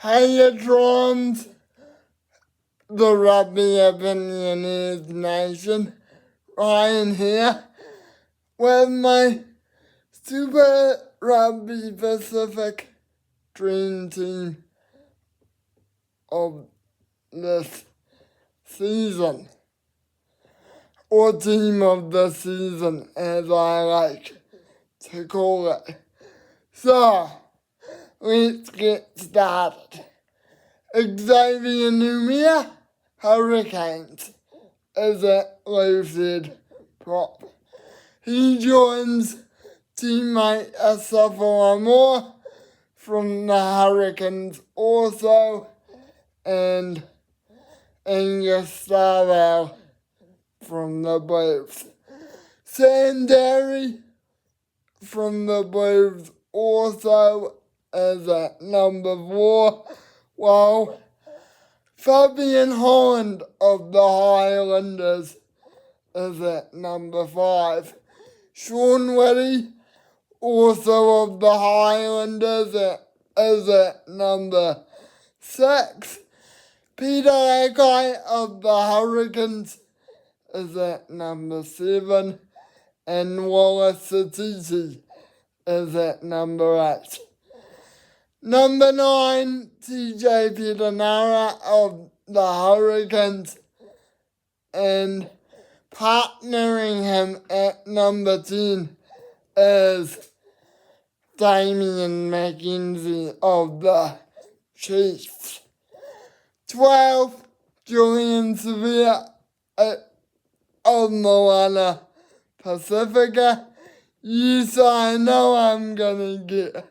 Hayatrons, the Rugby Opinioneers Nation. Ryan here with my Super Rugby Pacific Dream Team of this season, or Team of the Season as I like to call it. So, let's get started. Xavier Numia, Hurricanes, is a low-fed prop. He joins teammate Asafo Moore from the Hurricanes also, and Angus Starwell from the Blues. Sanderi from the Blues also is at number 4, while Fabian Holland of the Highlanders is at number 5. Sean Whitty, also of the Highlanders, is at number 6. Peter Akai of the Hurricanes is at number 7. And Wallace Satiti is at number 8. Number 9, TJ Petanara of the Hurricanes, and partnering him at number 10 is Damien McKenzie of the Chiefs. 12, Julian Sevilla of Moana Pacifica. Yes, I know I'm gonna get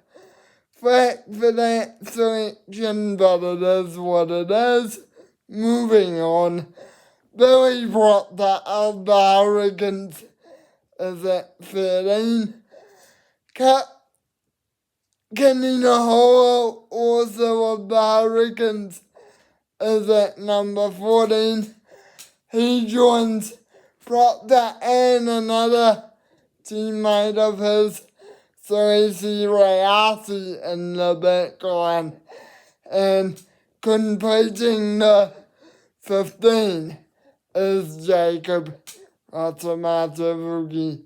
flack for that selection, but it is what it is. Moving on, Billy Proctor of the Hurricanes is at 13. Kanina Holo, also of the Hurricanes, is at number 14. He joins Proctor and another teammate of his, Sarisi Rayasi, in the backline, and completing the 15 is Jacob Ratamatavugi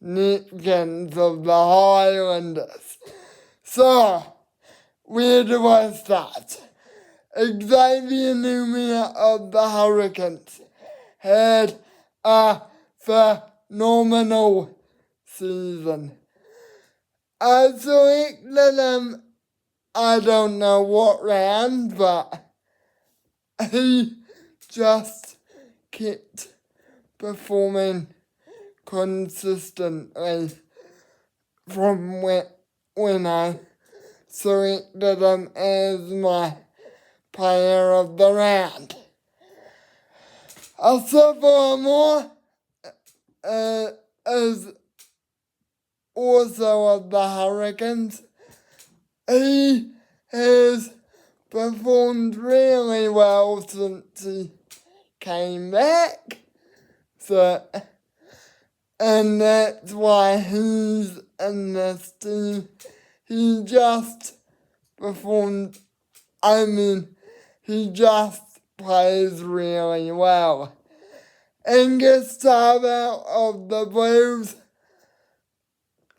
Nitkins of the Highlanders. So, where do I start? Xavier Numia of the Hurricanes had a phenomenal season. I selected him, I don't know what round, but he just kept performing consistently from when I selected him as my player of the round. Asafo Moore is also of the Hurricanes. He has performed really well since he came back, and that's why he's in this team. He just performed, he just plays really well. Angus Starwell of the Blues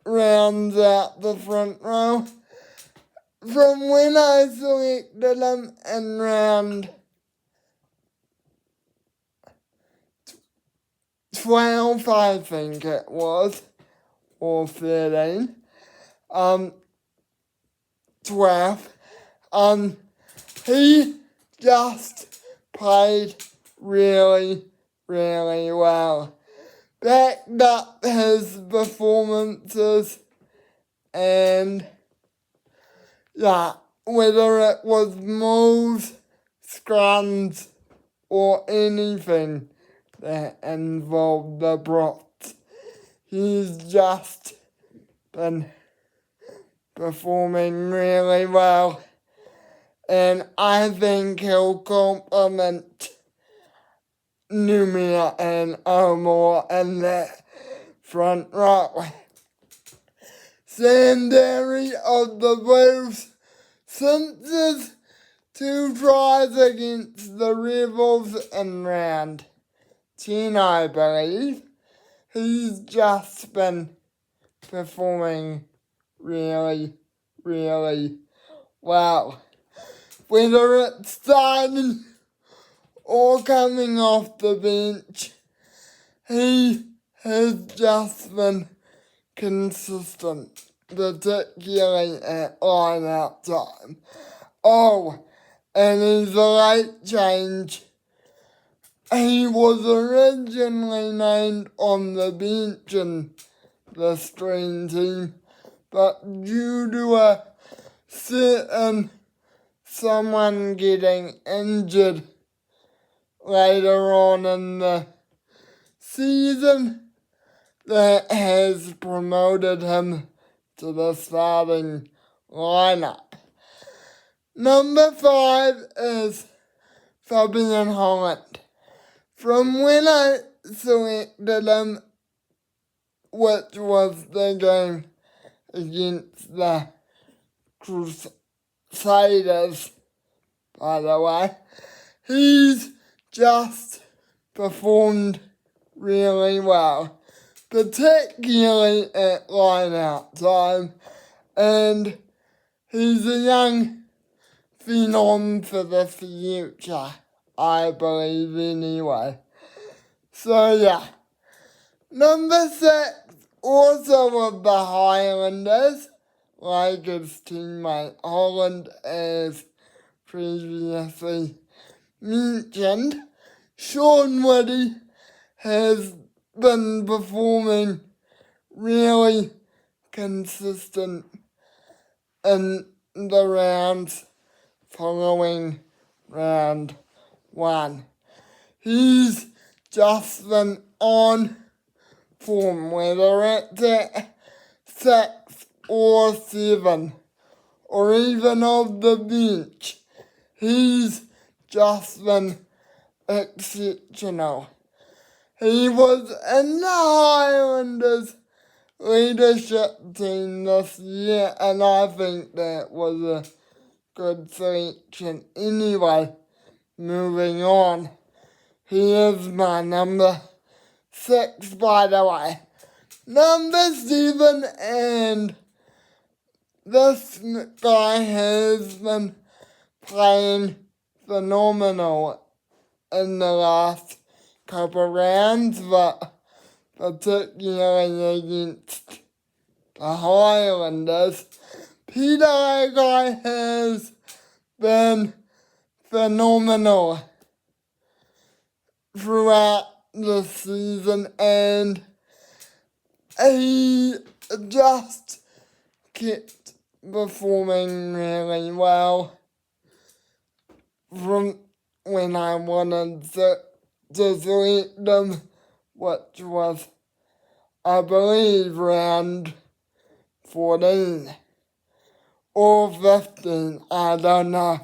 rounds out the front row. From when I selected him in round 12, I think it was, or 13, 12, he just played really, really well. Backed up his performances, and whether it was moves, scrums, or anything that involved the props, he's just been performing really well, and I think he'll complement Numia and Omar in that front row. Sanderi of the Blues, since his 2 tries against the Rebels in round 10, I believe. He's just been performing really, really well. Whether it's starting or coming off the bench, he has just been consistent, particularly at line-out time. Oh, and he's a late change. He was originally named on the bench in the screen team, but due to a certain someone getting injured later on in the season, that has promoted him to the starting lineup. Number 5 is Fabian Holland. From when I selected him, which was the game against the Crusaders, by the way, he's just performed really well, particularly at line-out time, and he's a young phenom for the future, I believe anyway. So yeah. Number 6, also of the Highlanders, like his teammate Holland, as previously mentioned, Sean Woody has been performing really consistent in the rounds following round 1. He's just been on form, whether it's at 6 or 7, or even off the bench. He's just been exceptional. He was in the Highlanders leadership team this year, and I think that was a good selection. Anyway, moving on. He is my number 6, by the way. Number 7, and this guy has been playing phenomenal in the last couple rounds, but particularly against the Highlanders. Peter Agai has been phenomenal throughout the season, and he just kept performing really well from when I wanted to select them, which was, I believe, round 14 or 15, I don't know.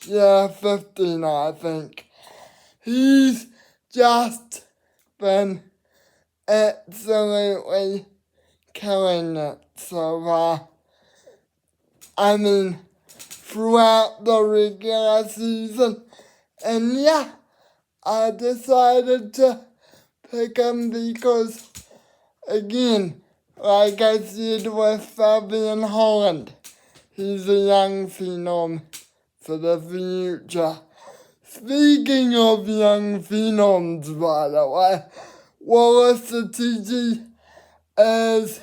Yeah, 15, I think. He's just been absolutely killing it so far. I mean, throughout the regular season. And yeah, I decided to pick him because, again, like I said with Fabian Holland, he's a young phenom for the future. Speaking of young phenoms, by the way, Wallace Atiji is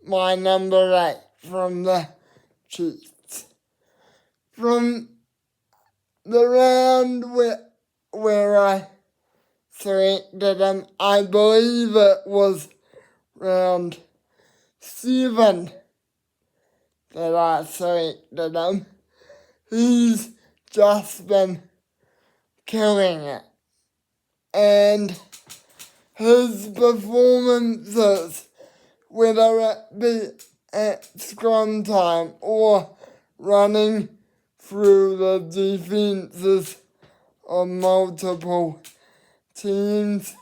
my number 8 from the Chiefs. From the round where I selected him, I believe it was round 7 that I selected him. He's just been killing it. And his performances, whether it be at scrum time or running through the defences of multiple teams,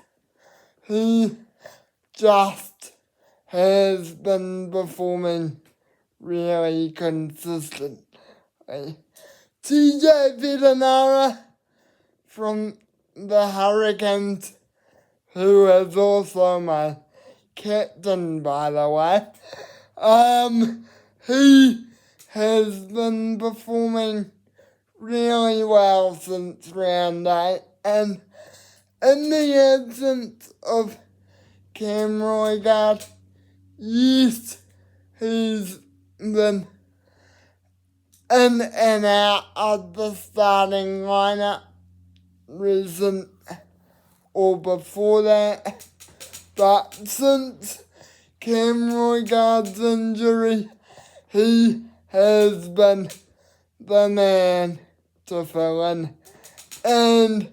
he just has been performing really consistently. TJ Vidanara from the Hurricanes, who is also my captain, by the way. He has been performing really well since round 8, and in the absence of Cam Roigard, yes, he's been in and out of the starting lineup recent or before that, but since Cam Roigard's injury, he has been the man to fill in, and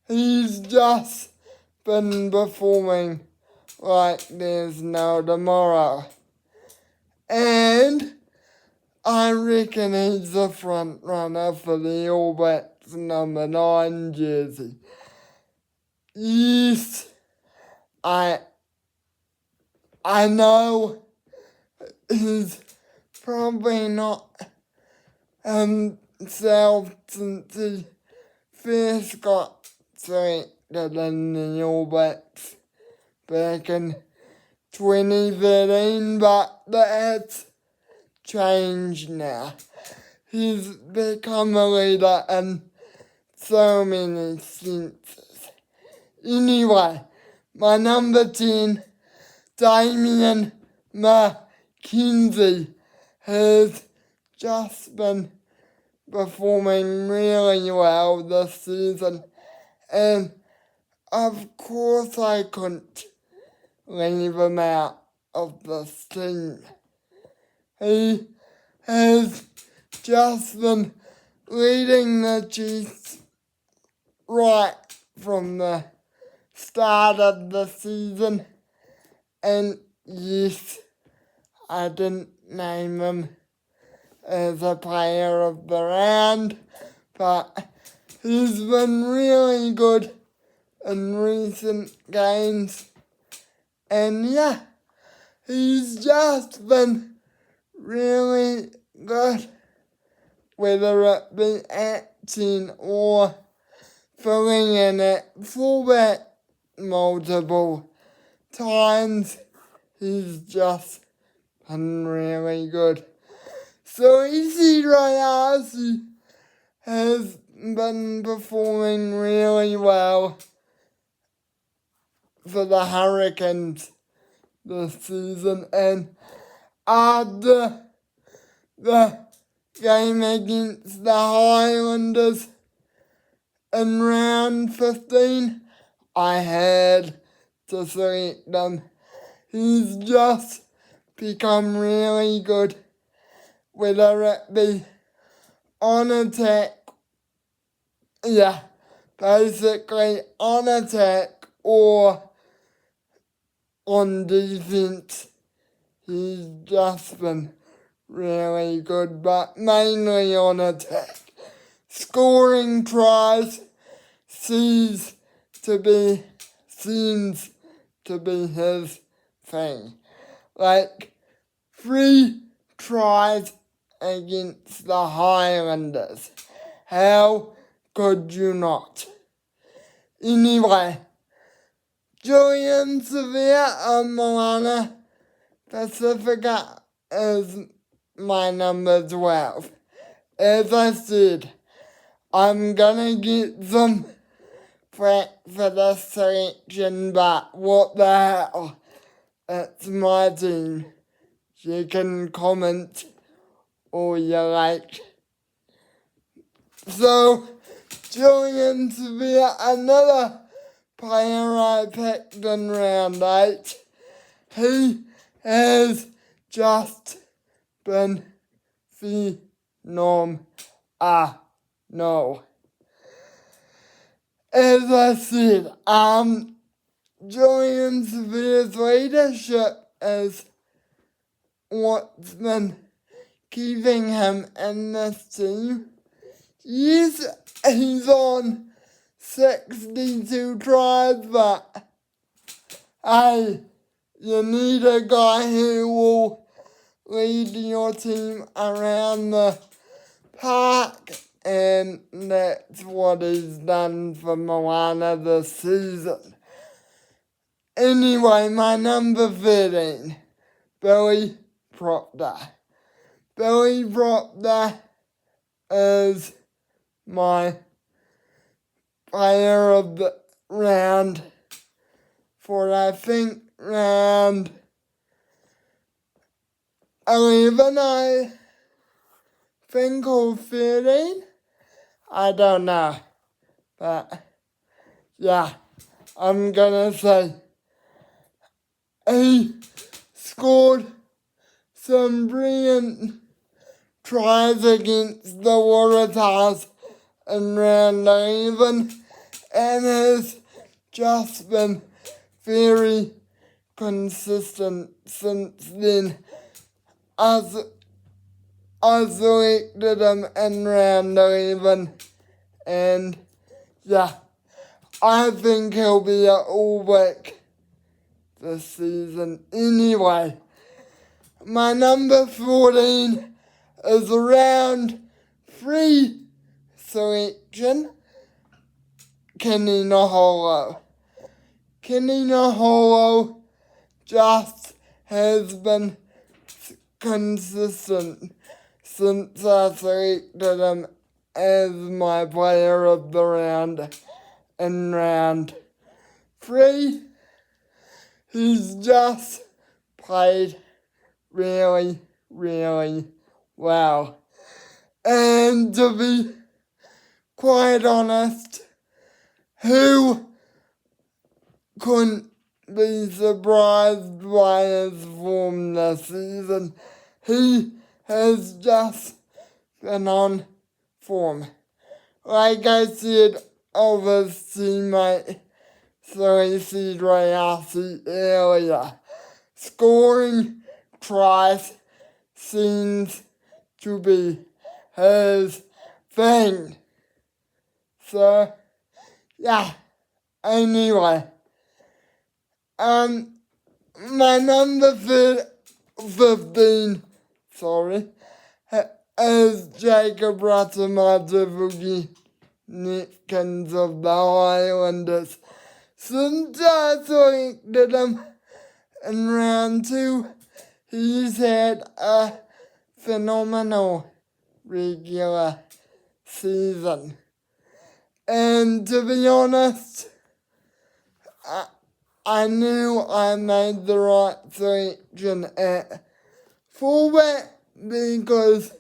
he's just been performing like there's no tomorrow. And I reckon he's the front runner for the All Blacks number 9 jersey. Yes, I know he's probably not himself since he first got selected in the All Blacks back in 2013, but that's changed now. He's become a leader in so many senses. Anyway, my number 10, Damien McKenzie, has just been performing really well this season, and of course I couldn't leave him out of this team. He has just been leading the Chiefs right from the start of the season, and yes, I didn't name him as a player of the round, but he's been really good in recent games, and yeah, he's just been really good, whether it be acting or filling in at fullback multiple times. He's just been really good. So Isi Rayasi has been performing really well for the Hurricanes this season, and after the game against the Highlanders in round 15, I had to select him. He's just become really good, whether it be on attack, basically on attack or on defense. He's just been really good, but mainly on attack. Scoring tries seems to be his thing. Like 3 tries against the Highlanders. How could you not? Anyway, Julian Severe and Moana Pacifica is my number 12. As I said, I'm gonna get some flack for the selection, but what the hell? It's my team. You can comment all you like. So, Julian Severe, another player I picked in round 8. He has just been phenomenal. As I said, Julian Severe's leadership is what's been keeping him in this team. Yes, he's on 62 tries, but hey, you need a guy who will lead your team around the park and that's what he's done for Moana this season. Anyway, my number 13, Billy Proctor. Billy Proctor is my player of the round for, I think, round 11, I think, or 13. I don't know. But, yeah, I'm gonna say he scored some brilliant tries against the Waratahs in round 11 and has just been very consistent since then. I selected him in round 11 and yeah, I think he'll be at All Black this season anyway. My number 14 is a round 3 selection, Kenny Naholo. Kenny Naholo just has been consistent since I selected him as my player of the round in round 3. He's just played really, really well. And to be quite honest, who couldn't be surprised by his form this season? He has just been on form. Like I said of his teammate Celeste Rayasi earlier, scoring tries seems to be his thing. So, yeah, anyway. My number 15, is Jacob Ratamatevugi Nitkins of the Highlanders. Since I selected him in round 2, he's had a phenomenal regular season. And to be honest, I knew I made the right selection at fullback because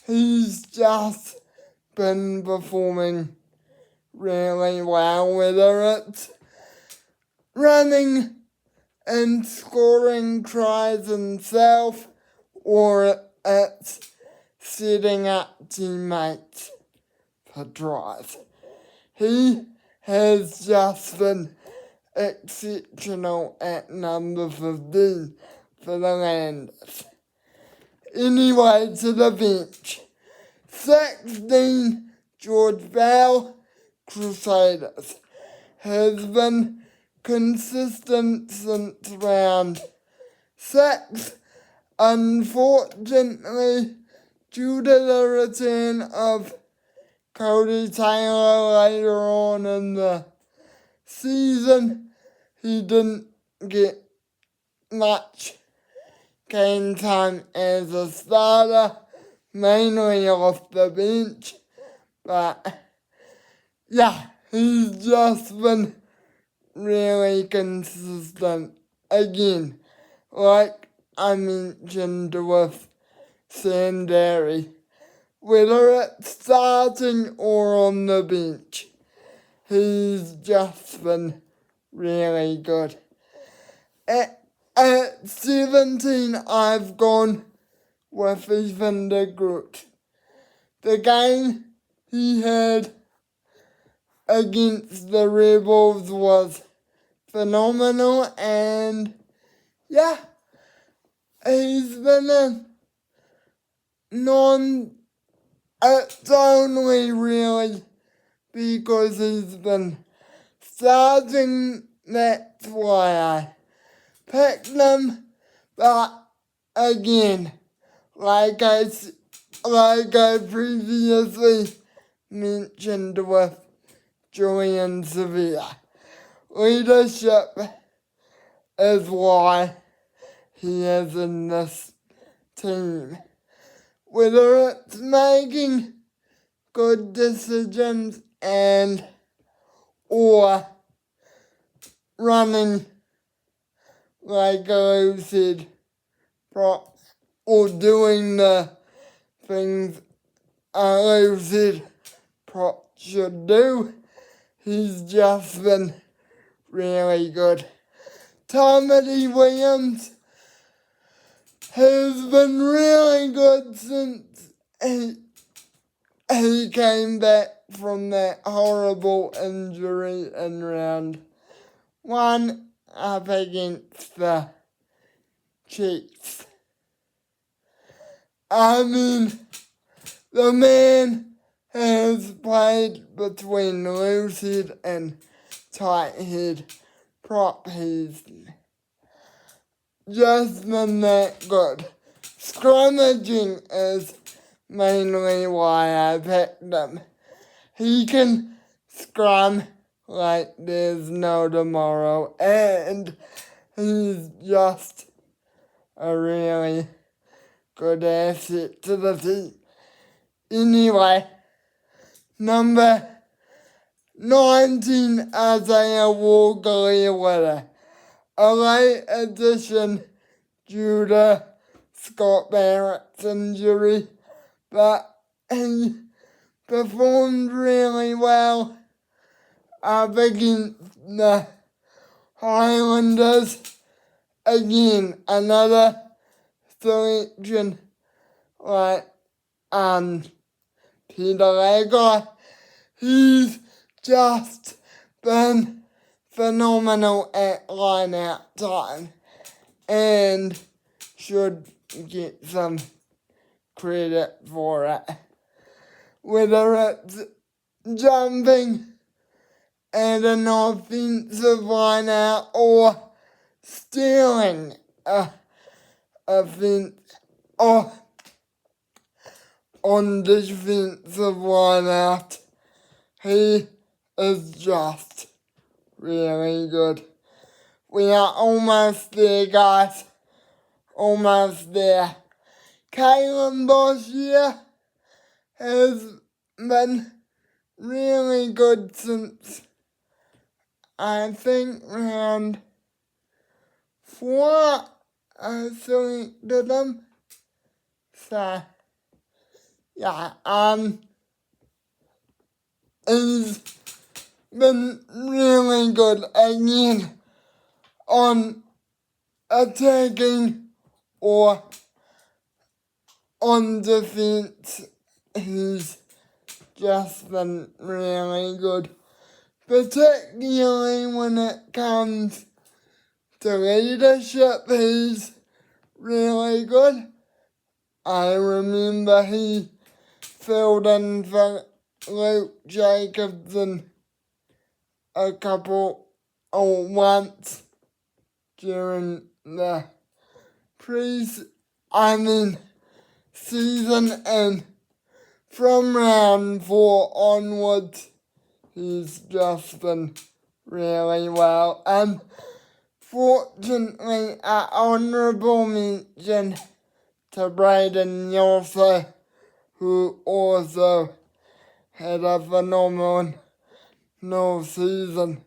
he's just been performing really well, whether it's running and scoring tries himself or it's setting up teammates for tries. He has just been exceptional at number 15 for the Landers. Anyway, to the bench. 16, George Bell, Crusaders, has been consistent since round 6. Unfortunately, due to the return of Cody Taylor later on in the season, he didn't get much game time as a starter, mainly off the bench. But yeah, he's just been really consistent. Again, like I mentioned with Sandari, whether it's starting or on the bench, he's just been really good. At 17, I've gone with Ethan de Groot. The game he had against the Rebels was phenomenal, and yeah, he's been a it's only really because he's been starting, that's why I picked him. But again, like I like I previously mentioned with Julian Sevilla, leadership is why he is in this team. Whether it's making good decisions and or running like I said, or doing the things I said prop should do. He's just been really good. Tommy Williams has been really good since he came back from that horrible injury in round 1 up against the Chiefs. I mean, the man has played between loose head and tight head prop. He's just been that good. Scrummaging is mainly why I picked him. He can scrum like there's no tomorrow, and he's just a really good asset to the team. Anyway, number 19, Isaiah Walker-Lewitter. A late addition due to Scott Barrett's injury, but he performed really well up against the Highlanders. Again, another selection like Peter Lager. He's just been phenomenal at line-out time and should get some credit for it. Whether it's jumping at an offensive line-out or stealing a offense or on defensive line-out, he is just really good. We are almost there, guys. Almost there. Kalen Boshier has been really good since, I think, round 4 I selected him. So, yeah, he's been really good again on attacking or on defense. He's just been really good, particularly when it comes to leadership. He's really good. I remember he filled in for Luke Jacobson once during the season, and from round 4 onwards, he's just been really well. Fortunately, an honourable mention to Braden Yosser, who also had a phenomenal season.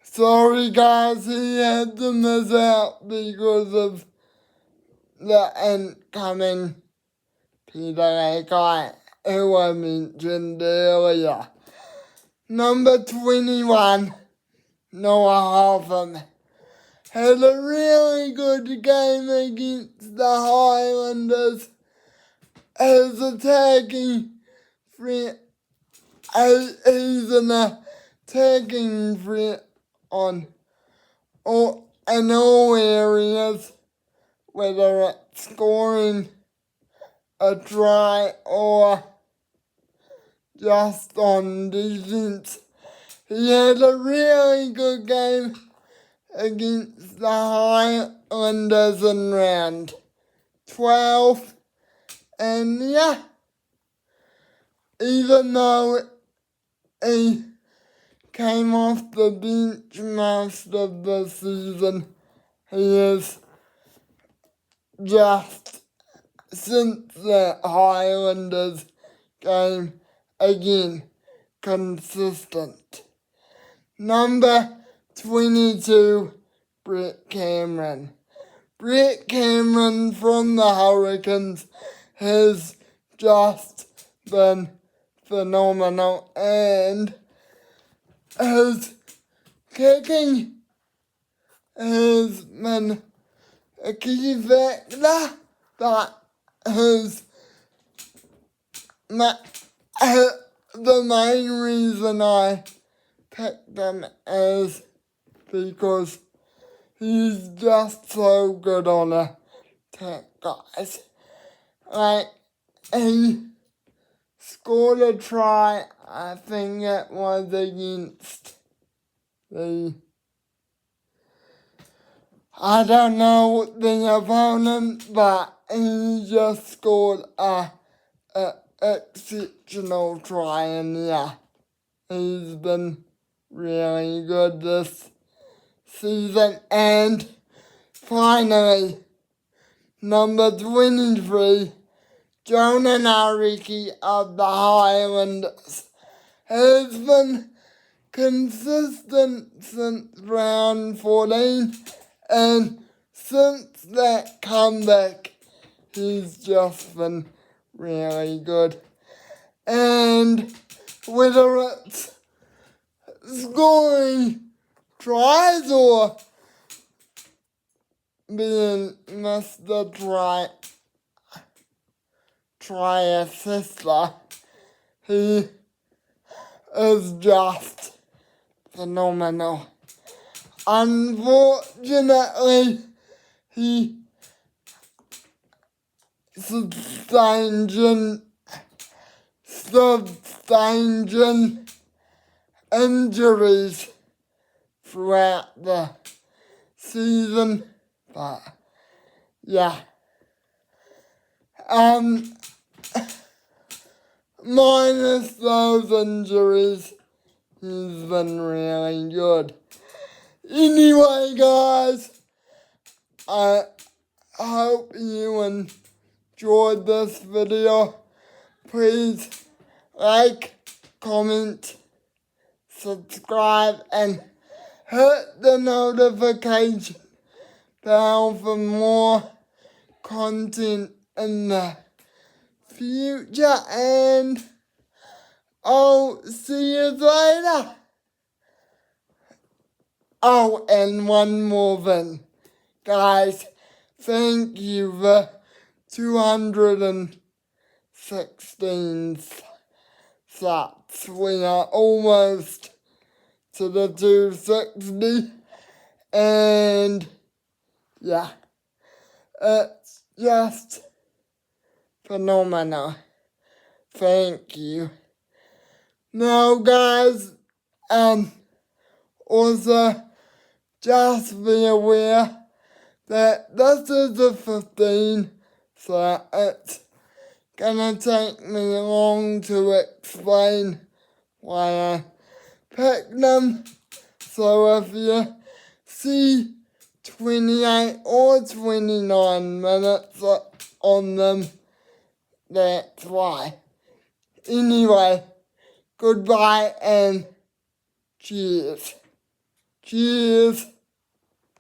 Sorry guys, he had to miss out because of the incoming Peter Lakai, who I mentioned earlier. Number 21, Noah Hoffman, had a really good game against the Highlanders. His attacking threat, he's an attacking threat in all areas, whether it's scoring a try or just on defense. He had a really good game against the Highlanders in round 12, And yeah, even though he came off the bench most of the season, he is just, since the Highlanders game, again, consistent. Number 22, Brett Cameron. Brett Cameron from the Hurricanes has just been phenomenal, and his kicking has been a key factor, but the main reason I picked him is because he's just so good on a attack, guys. Like, he scored a try, I think it was against I don't know the opponent, but he just scored a exceptional try, and yeah, he's been really good this season. And finally, number 23, Jonah Nariki of the Highlanders has been consistent since round 14, and since that comeback, he's just been really good. And whether it's scoring tries or being Mr. Try assister, he is just phenomenal. Unfortunately, he sustained injuries throughout the season, but yeah. Minus those injuries, he's been really good. Anyway, guys, I hope you enjoyed this video. Please like, comment, subscribe, and hit the notification bell for more content in the future, and I'll see you later. Oh, and one more thing, guys, thank you for 216 subs. We are almost to the 260, and yeah, it's just phenomenal. Thank you. Now, guys, also just be aware that this is a 15, so it's gonna take me long to explain why I picked them. So if you see 28 or 29 minutes on them, that's why. Anyway, goodbye and cheers. Cheers.